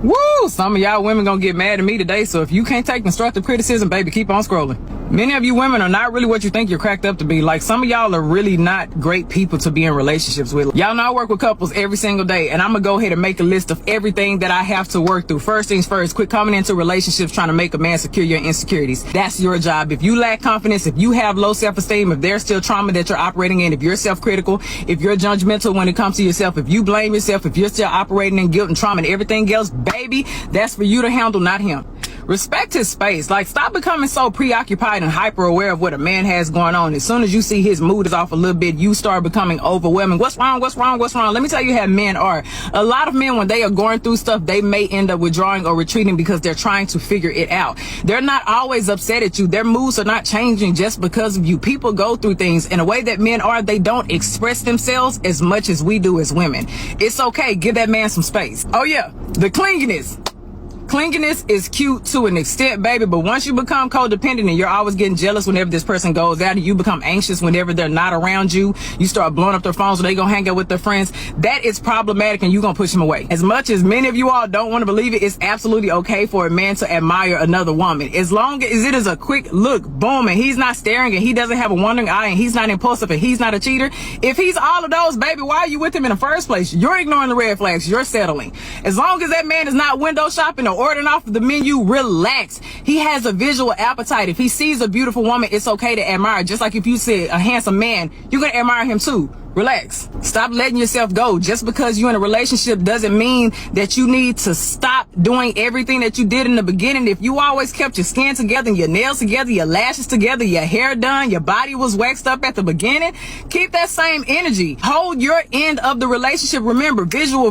Woo! Some of y'all women gonna get mad at me today, so if you can't take constructive criticism, baby, keep on scrolling. Many of you women are not really what you think you're cracked up to be. Like, some of y'all are really not great people to be in relationships with. Y'all know I work with couples every single day, and I'm gonna go ahead and make a list of everything that I have to work through. First things first, quit coming into relationships trying to make a man secure your insecurities. That's your job. If you lack confidence, if you have low self-esteem, if there's still trauma that you're operating in, if you're self-critical, if you're judgmental when it comes to yourself, if you blame yourself, if you're still operating in guilt and trauma and everything else, baby, that's for you to handle, not him. Respect his space. Like, stop becoming so preoccupied and hyper aware of what a man has going on. As soon as you see his mood is off a little bit, you start becoming overwhelming. What's wrong? What's wrong? What's wrong? Let me tell you how men are. A lot of men, when they are going through stuff, they may end up withdrawing or retreating because they're trying to figure it out. They're not always upset at you. Their moods are not changing just because of you. People go through things in a way that men are. They don't express themselves as much as we do as women. It's okay. Give that man some space. Oh yeah, the clinginess. Clinginess is cute to an extent, baby, but once you become codependent and you're always getting jealous whenever this person goes out, and you become anxious whenever they're not around you, you start blowing up their phones or they gonna hang out with their friends, that is problematic, and you're gonna push them away. As much as many of you all don't want to believe it, it's absolutely okay for a man to admire another woman. As long as it is a quick look, boom, and he's not staring, and he doesn't have a wandering eye, and he's not impulsive, and he's not a cheater. If he's all of those, baby, why are you with him in the first place? You're ignoring the red flags. You're settling. As long as that man is not window shopping or ordering off of the menu, relax. He has a visual appetite. If he sees a beautiful woman, it's okay to admire. Just like if you see a handsome man, you're gonna admire him too. Relax. Stop letting yourself go. Just because you're in a relationship doesn't mean that you need to stop doing everything that you did in the beginning. If you always kept your skin together, and your nails together, your lashes together, your hair done, your body was waxed up at the beginning, keep that same energy. Hold your end of the relationship. Remember, visual.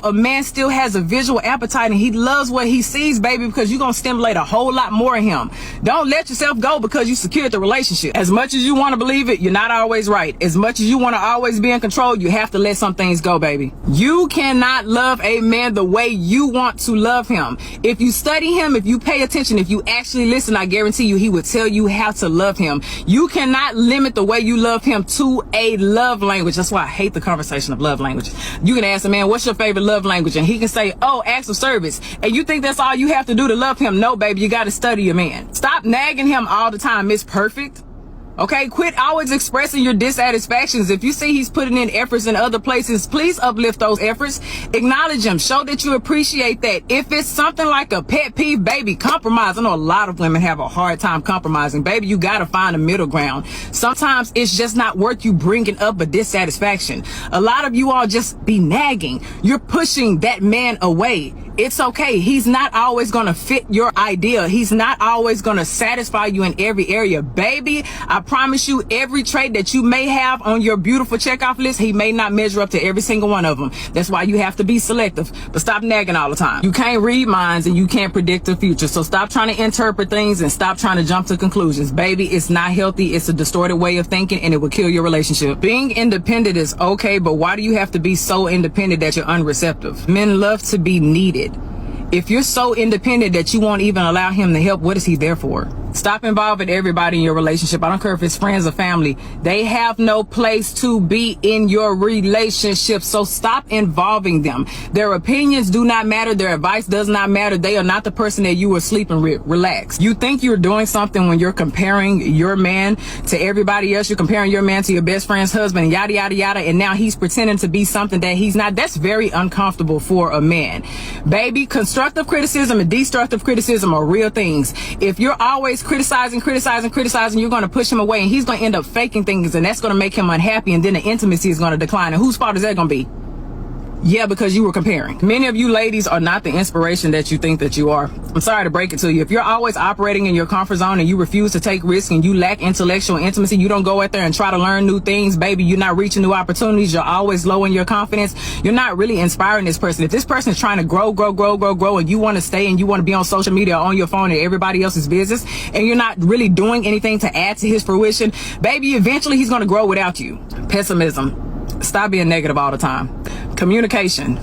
A man still has a visual appetite, and he loves what he sees, baby, because you're going to stimulate a whole lot more in him. Don't let yourself go because you secured the relationship. As much as you want to believe it, you're not always right. As much as you want to always be in control, you have to let some things go, baby. You cannot love a man the way you want to love him. If you study him, if you pay attention, if you actually listen, I guarantee you he would tell you how to love him. You cannot limit the way you love him to a love language. That's why I hate the conversation of love language. You can ask a man, what's your favorite love language? And he can say, oh, acts of service. And you think that's all you have to do to love him? No, baby, you got to study your man. Stop nagging him all the time. It's perfect. Okay, quit always expressing your dissatisfactions. If you see he's putting in efforts in other places, please uplift those efforts. Acknowledge him. Show that you appreciate that. If it's something like a pet peeve, baby, compromise. I know a lot of women have a hard time compromising. Baby, you got to find a middle ground. Sometimes it's just not worth you bringing up a dissatisfaction. A lot of you all just be nagging. You're pushing that man away. It's okay. He's not always going to fit your idea. He's not always going to satisfy you in every area. Baby, I promise you, every trait that you may have on your beautiful checkoff list, he may not measure up to every single one of them. That's why you have to be selective. But stop nagging all the time. You can't read minds and you can't predict the future. So stop trying to interpret things and stop trying to jump to conclusions. Baby, it's not healthy. It's a distorted way of thinking, and it will kill your relationship. Being independent is okay, but why do you have to be so independent that you're unreceptive? Men love to be needed. If you're so independent that you won't even allow him to help, what is he there for? Stop involving everybody in your relationship. I don't care if it's friends or family. They have no place to be in your relationship. So stop involving them. Their opinions do not matter. Their advice does not matter. They are not the person that you were sleeping with. Relax. You think you're doing something when you're comparing your man to everybody else. You're comparing your man to your best friend's husband, yada, yada, yada. And now he's pretending to be something that he's not. That's very uncomfortable for a man. Baby, constructive criticism and destructive criticism are real things. If you're always criticizing, you're going to push him away, and he's going to end up faking things, and that's going to make him unhappy, and then the intimacy is going to decline. And whose fault is that going to be? Yeah, because you were comparing. Many of you ladies are not the inspiration that you think that you are. I'm sorry to break it to you. If you're always operating in your comfort zone and you refuse to take risks and you lack intellectual intimacy, you don't go out there and try to learn new things, baby, you're not reaching new opportunities, you're always low in your confidence, you're not really inspiring this person. If this person is trying to grow, and you want to stay and you want to be on social media or on your phone and everybody else's business, and you're not really doing anything to add to his fruition, baby, eventually he's going to grow without you. Pessimism. Stop being negative all the time. Communication.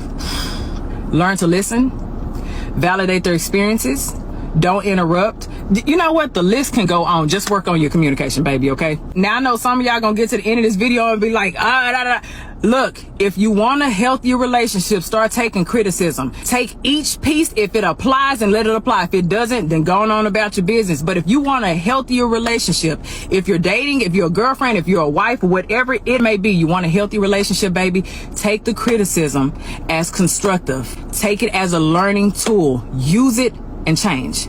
Learn to listen. Validate their experiences. Don't interrupt. You know what? The list can go on. Just work on your communication, baby, okay? Now, I know some of y'all gonna get to the end of this video and be like, Look, if you want a healthier relationship, start taking criticism. Take each piece if it applies and let it apply. If it doesn't, then go on about your business. But if you want a healthier relationship, if you're dating, if you're a girlfriend, if you're a wife, whatever it may be, you want a healthy relationship, baby, take the criticism as constructive. Take it as a learning tool. Use it and change.